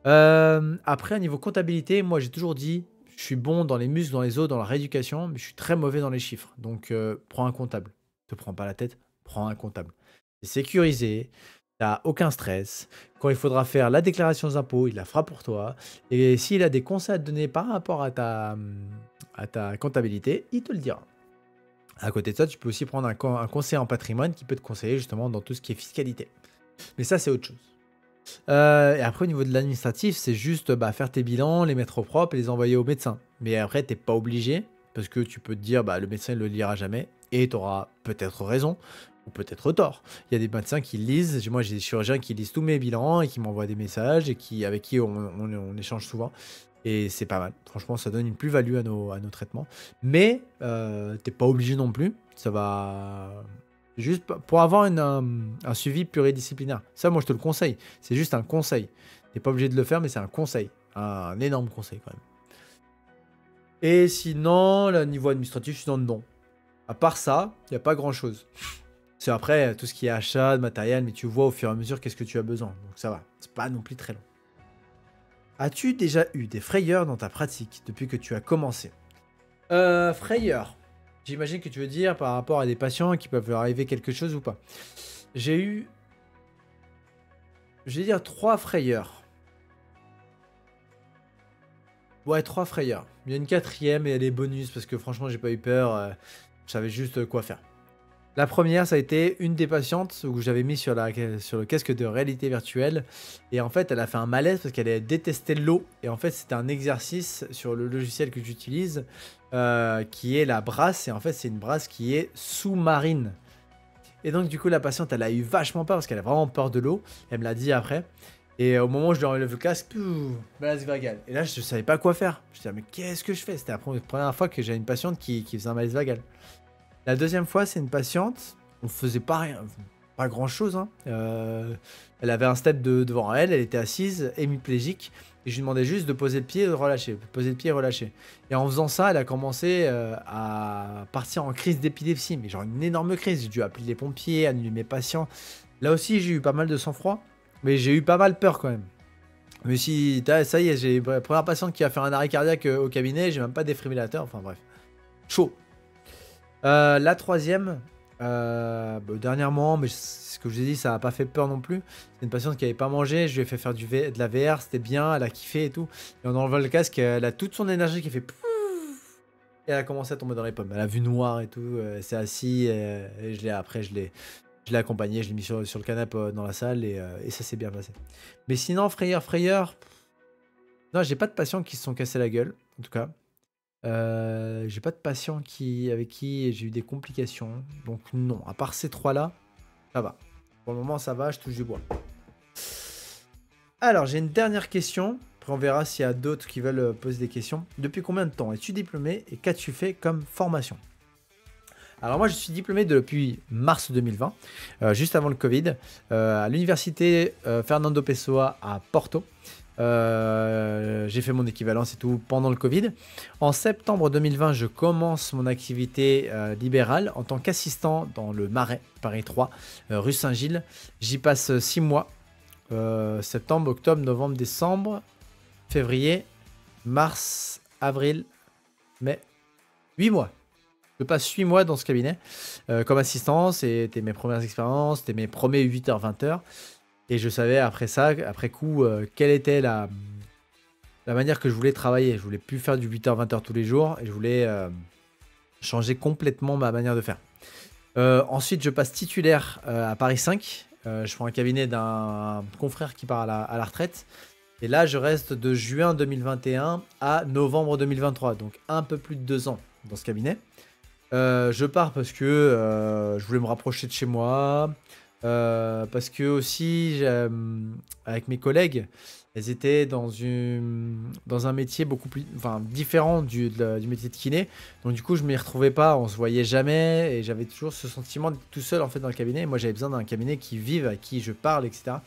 Après, à niveau comptabilité, moi j'ai toujours dit, je suis bon dans les muscles, dans les os, dans la rééducation, mais je suis très mauvais dans les chiffres. Donc, prends un comptable. Te prends pas la tête, prends un comptable. C'est sécurisé, tu aucun stress. Quand il faudra faire la déclaration des impôts, il la fera pour toi. Et s'il a des conseils à te donner par rapport à ta comptabilité, il te le dira. À côté de ça, tu peux aussi prendre un conseiller en patrimoine qui peut te conseiller justement dans tout ce qui est fiscalité. Mais ça, c'est autre chose. Et après, au niveau de l'administratif, c'est juste faire tes bilans, les mettre au propre et les envoyer au médecin. Mais après, t'es pas obligé, parce que tu peux te dire, le médecin ne le lira jamais, et tu auras peut-être raison, ou peut-être tort. Il y a des médecins qui lisent, moi j'ai des chirurgiens qui lisent tous mes bilans, et qui m'envoient des messages, et avec qui on échange souvent. Et c'est pas mal. Franchement, ça donne une plus-value à nos traitements. Mais t'es pas obligé non plus. Ça va... Juste pour avoir un suivi pluridisciplinaire. Ça, moi, je te le conseille. C'est juste un conseil. T'es pas obligé de le faire, mais c'est un conseil. Un énorme conseil, quand même. Et sinon, le niveau administratif, je suis dans le non. À part ça, il n'y a pas grand-chose. C'est après, tout ce qui est achat de matériel, mais tu vois au fur et à mesure qu'est-ce que tu as besoin. Donc ça va. C'est pas non plus très long. As-tu déjà eu des frayeurs dans ta pratique depuis que tu as commencé? Frayeurs. J'imagine que tu veux dire par rapport à des patients qui peuvent leur arriver quelque chose ou pas. J'ai eu... Je vais dire 3 frayeurs. Ouais, 3 frayeurs. Il y a une 4e et elle est bonus parce que franchement, j'ai pas eu peur. Je savais juste quoi faire. La première, ça a été une des patientes où j'avais mis sur le casque de réalité virtuelle. Et en fait, elle a fait un malaise parce qu'elle a détesté l'eau. Et en fait, c'était un exercice sur le logiciel que j'utilise qui est la brasse. Et en fait, c'est une brasse qui est sous-marine. Et donc, du coup, la patiente, elle a eu vachement peur parce qu'elle a vraiment peur de l'eau. Elle me l'a dit après. Et au moment où je lui enlève le casque, malaise vagal. Et là, je ne savais pas quoi faire. Je me disais, mais qu'est-ce que je fais? C'était la première fois que j'ai une patiente qui faisait un malaise vagal. La deuxième fois, c'est une patiente. On faisait pas rien, pas grand chose. Hein. Elle avait un step devant elle. Elle était assise, hémiplégique. Et je lui demandais juste de poser le pied et de relâcher. Poser le pied et relâcher. Et en faisant ça, elle a commencé à partir en crise d'épilepsie. Mais genre une énorme crise. J'ai dû appeler les pompiers, annuler mes patients. Là aussi, j'ai eu pas mal de sang-froid. Mais j'ai eu pas mal peur quand même. Mais si, ça y est, j'ai la première patiente qui a fait un arrêt cardiaque au cabinet. J'ai même pas de défibrillateur. Enfin bref. Chaud. La troisième, dernièrement, mais ce que je vous ai dit, ça n'a pas fait peur non plus. C'est une patiente qui n'avait pas mangé, je lui ai fait faire de la VR, c'était bien, elle a kiffé et tout. Et en enlevant le casque, elle a toute son énergie qui fait pouf, et elle a commencé à tomber dans les pommes. Elle a vu noir et tout, elle s'est assise, et je l'ai accompagnée, je l'ai mis sur le canapé dans la salle, et ça s'est bien passé. Mais sinon, frayeur, non, j'ai pas de patients qui se sont cassés la gueule, en tout cas. J'ai pas de patient avec qui j'ai eu des complications. Donc non, à part ces 3-là, ça va. Pour le moment, ça va, je touche du bois. Alors, j'ai une dernière question. Après, on verra s'il y a d'autres qui veulent poser des questions. Depuis combien de temps es-tu diplômé et qu'as-tu fait comme formation? Alors moi, je suis diplômé depuis mars 2020, juste avant le Covid, à l'université Fernando Pessoa à Porto. J'ai fait mon équivalence et tout pendant le Covid. En septembre 2020, je commence mon activité libérale en tant qu'assistant dans le Marais, Paris 3, rue Saint-Gilles. J'y passe 6 mois. Septembre, octobre, novembre, décembre, février, mars, avril, mai. 8 mois. Je passe 8 mois dans ce cabinet comme assistant. C'était mes premières expériences, c'était mes premiers 8h-20h. Et je savais après ça, après coup, quelle était la manière que je voulais travailler. Je voulais plus faire du 8h-20h tous les jours et je voulais changer complètement ma manière de faire. Ensuite, je passe titulaire à Paris 5. Je prends un cabinet d'un confrère qui part à la retraite. Et là, je reste de juin 2021 à novembre 2023. Donc un peu plus de 2 ans dans ce cabinet. Je pars parce que je voulais me rapprocher de chez moi. Parce que aussi, avec mes collègues, elles étaient dans un métier beaucoup plus différent du métier de kiné. Donc du coup, je ne m'y retrouvais pas, on se voyait jamais. Et j'avais toujours ce sentiment d'être tout seul en fait dans le cabinet. Et moi, j'avais besoin d'un cabinet qui vive, à qui je parle, etc.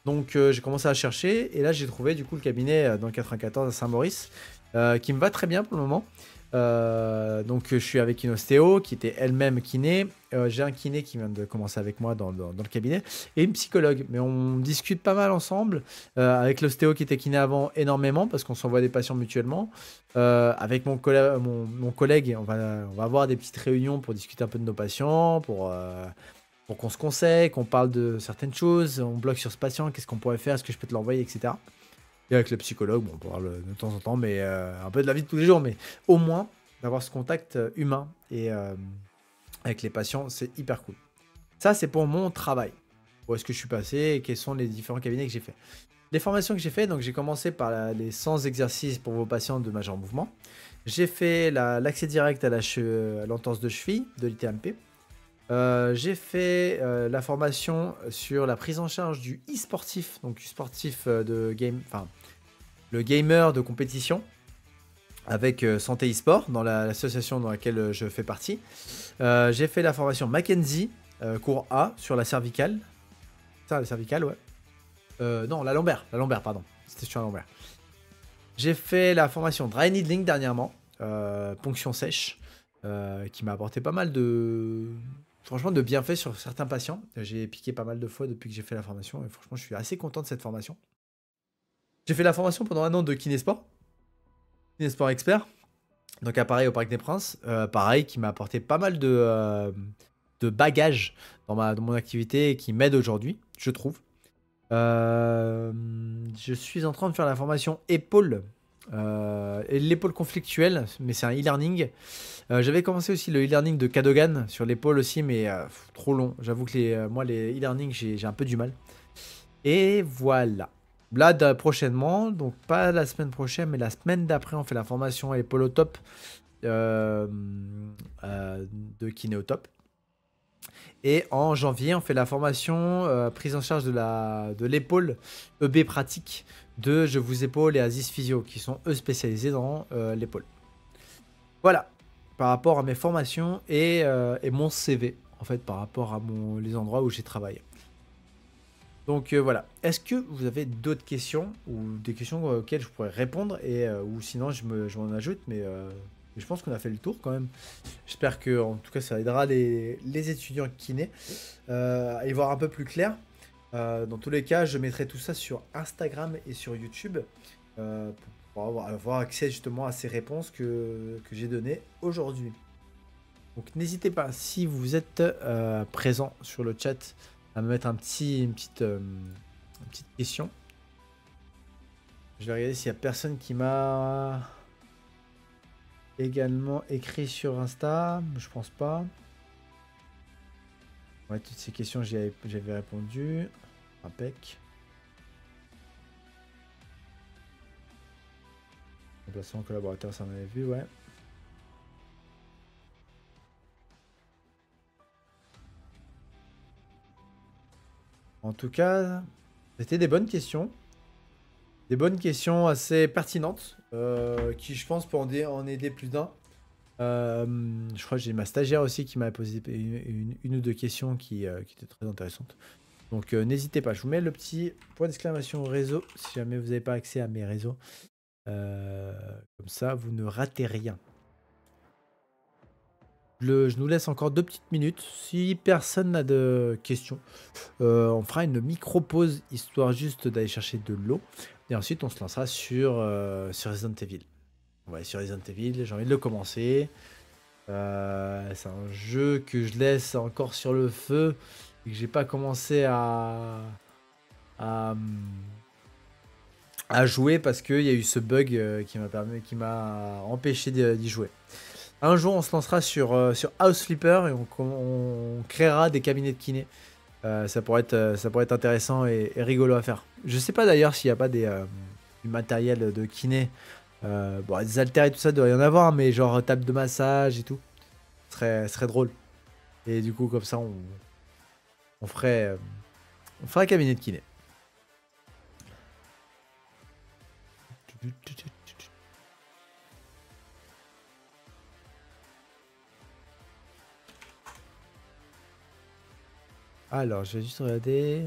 Donc j'ai commencé à chercher. Et là, j'ai trouvé du coup le cabinet dans le 94 à Saint-Maurice, qui me va très bien pour le moment. Donc je suis avec une ostéo qui était elle-même kiné. J'ai un kiné qui vient de commencer avec moi dans le cabinet et une psychologue. Mais on discute pas mal ensemble. Avec l'ostéo qui était kiné avant, énormément parce qu'on s'envoie des patients mutuellement. Avec mon collègue, on va avoir des petites réunions pour discuter un peu de nos patients, pour qu'on se conseille, qu'on parle de certaines choses. On bloque sur ce patient, qu'est-ce qu'on pourrait faire, est-ce que je peux te l'envoyer, etc. Et avec le psychologue, bon, on parle de temps en temps, mais un peu de la vie de tous les jours, mais au moins d'avoir ce contact humain et avec les patients, c'est hyper cool. Ça, c'est pour mon travail. Où est-ce que je suis passé et quels sont les différents cabinets que j'ai fait. Les formations que j'ai fait, donc j'ai commencé par les 100 exercices pour vos patients de majeur mouvement. J'ai fait l'accès direct à l'entorse de cheville de l'ITMP. J'ai fait la formation sur la prise en charge du e-sportif, donc du sportif de game, enfin le gamer de compétition avec Santé e-sport dans l'association dans laquelle je fais partie. J'ai fait la formation Mackenzie, cours A sur la cervicale. Ça, la cervicale, ouais. Non, la lombaire, pardon. C'était sur la lombaire. J'ai fait la formation Dry Needling dernièrement, ponction sèche, qui m'a apporté pas mal franchement, de bienfaits sur certains patients. J'ai piqué pas mal de fois depuis que j'ai fait la formation et franchement, je suis assez content de cette formation. J'ai fait la formation pendant un an de kinésport expert. Donc appareil au Parc des Princes, pareil, qui m'a apporté pas mal de bagages dans mon activité et qui m'aide aujourd'hui, je trouve. Je suis en train de faire la formation épaule, l'épaule conflictuelle, mais c'est un e-learning. J'avais commencé aussi le e-learning de Cadogan sur l'épaule aussi, mais trop long. J'avoue que moi, les e-learning, j'ai un peu du mal. Et voilà. Là, prochainement, donc pas la semaine prochaine, mais la semaine d'après, on fait la formation épaule au top de kiné au top. Et en janvier, on fait la formation prise en charge de l'épaule EB pratique de Je vous épaule et Aziz Physio, qui sont eux spécialisés dans l'épaule. Voilà, par rapport à mes formations et mon CV, en fait, par rapport à les endroits où j'ai travaillé. Donc voilà. Est-ce que vous avez d'autres questions ou des questions auxquelles je pourrais répondre ou sinon je m'en ajoute, mais je pense qu'on a fait le tour quand même. J'espère que en tout cas ça aidera les étudiants kinés à y voir un peu plus clair. Dans tous les cas, je mettrai tout ça sur Instagram et sur YouTube pour avoir accès justement à ces réponses que j'ai données aujourd'hui. Donc n'hésitez pas, si vous êtes présent sur le chat, à me mettre une petite question. Je vais regarder s'il n'y a personne qui m'a également écrit sur Insta. Je pense pas. Ouais, toutes ces questions, j'avais répondu. Impec. Remplaçant collaborateur, ça on avait vu, ouais. En tout cas, c'était des bonnes questions. Des bonnes questions assez pertinentes qui, je pense, peuvent en aider plus d'un. Je crois que j'ai ma stagiaire aussi qui m'a posé une ou deux questions qui étaient très intéressantes. Donc n'hésitez pas, je vous mets le petit point d'exclamation réseau si jamais vous n'avez pas accès à mes réseaux. Comme ça, vous ne ratez rien. Je nous laisse encore 2 petites minutes. Si personne n'a de questions, on fera une micro-pause, histoire juste d'aller chercher de l'eau. Et ensuite, on se lancera sur Resident Evil. Ouais, sur Resident Evil, j'ai envie de le commencer. C'est un jeu que je laisse encore sur le feu et que j'ai pas commencé à jouer parce qu'il y a eu ce bug qui m'a empêché d'y jouer. Un jour, on se lancera sur House Flipper et on créera des cabinets de kiné. Ça pourrait être intéressant et rigolo à faire. Je sais pas d'ailleurs s'il n'y a pas du matériel de kiné. Bon, des haltères et tout ça, il doit y en avoir, mais genre table de massage et tout. Ce serait drôle. Et du coup, comme ça, on ferait un cabinet de kiné. Alors, je vais juste regarder.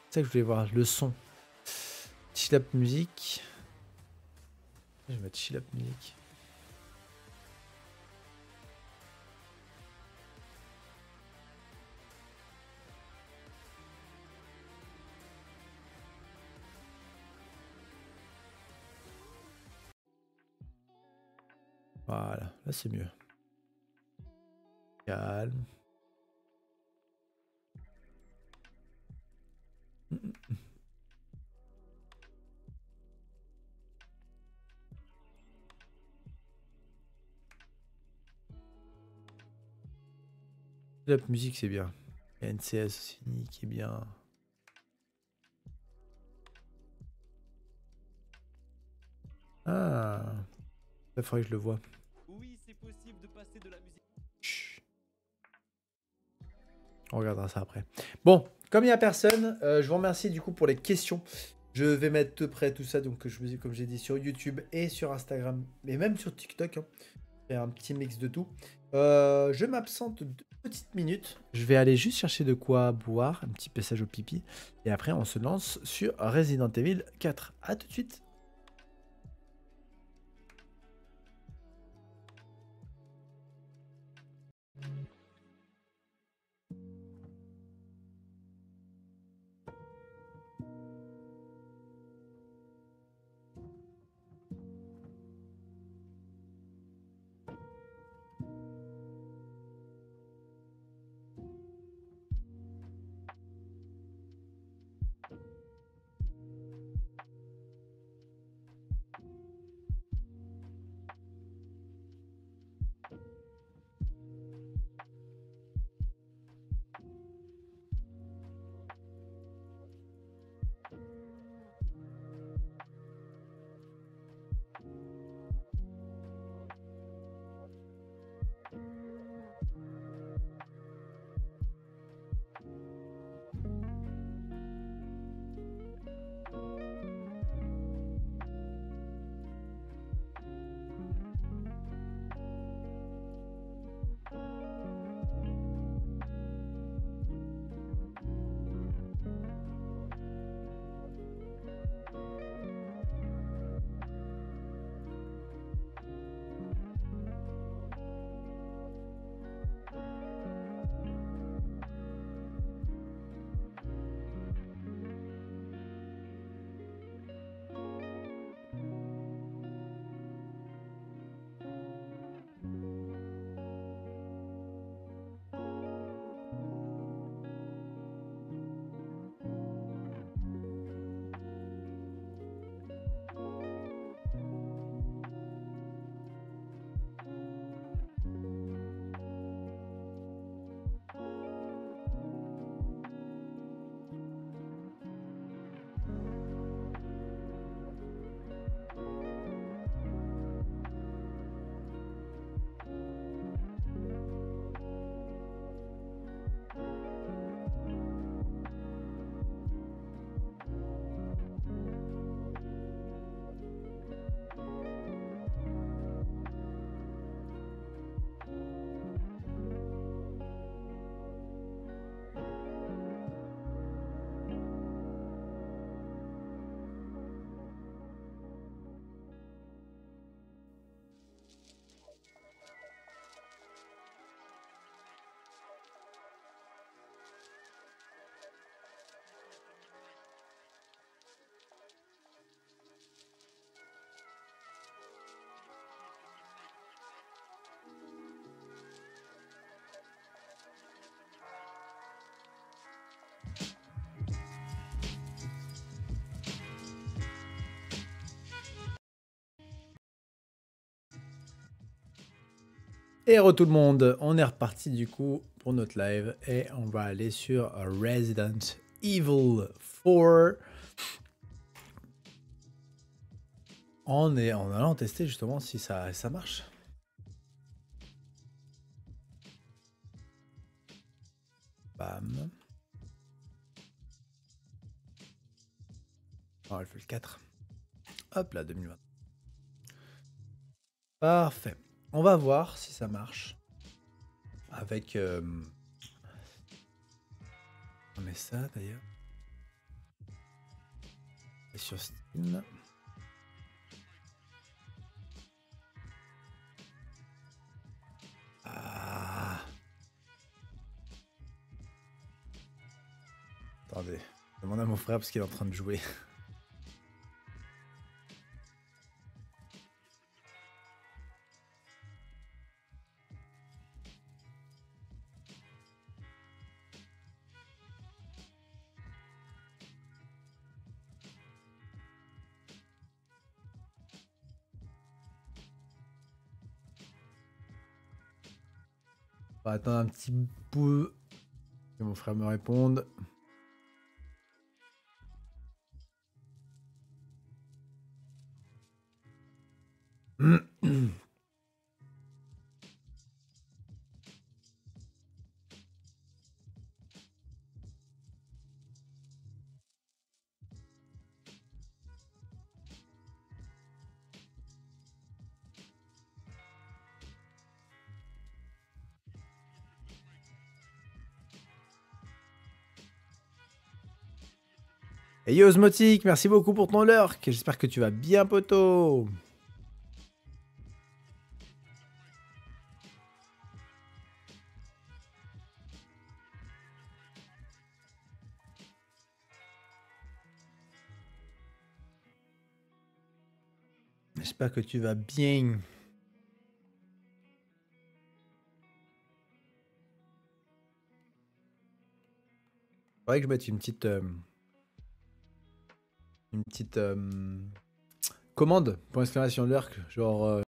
C'est ça que je voulais voir, le son. Chill up musique. Je vais mettre chill up musique. Voilà, là c'est mieux. Calme. La musique c'est bien. Il y a NCS aussi qui est bien. Ah, il faudrait que je le vois. Oui, c'est possible de passer de la musique. Chut. On regardera ça après. Bon, comme il n'y a personne, je vous remercie du coup pour les questions. Je vais mettre de près tout ça, donc comme j'ai dit, sur YouTube et sur Instagram, mais même sur TikTok. Hein. Faire un petit mix de tout. Je m'absente 2 petites minutes. Je vais aller juste chercher de quoi boire, un petit passage au pipi. Et après, on se lance sur Resident Evil 4. A tout de suite. Et re tout le monde, on est reparti du coup pour notre live et on va aller sur Resident Evil 4 en allant tester justement si ça marche. Bam. Oh, elle fait le 4. Hop là, 2020. Parfait. On va voir si ça marche. Avec... On met ça d'ailleurs. Et sur Steam. Ah. Attendez. Je demande à mon frère parce qu'il est en train de jouer. On va attendre un petit peu que mon frère me réponde. Et yo Osmotic, merci beaucoup pour ton lurk. J'espère que tu vas bien, poto. J'espère que tu vas bien. Faudrait que je mette une petite commande pour exclamation lurk, genre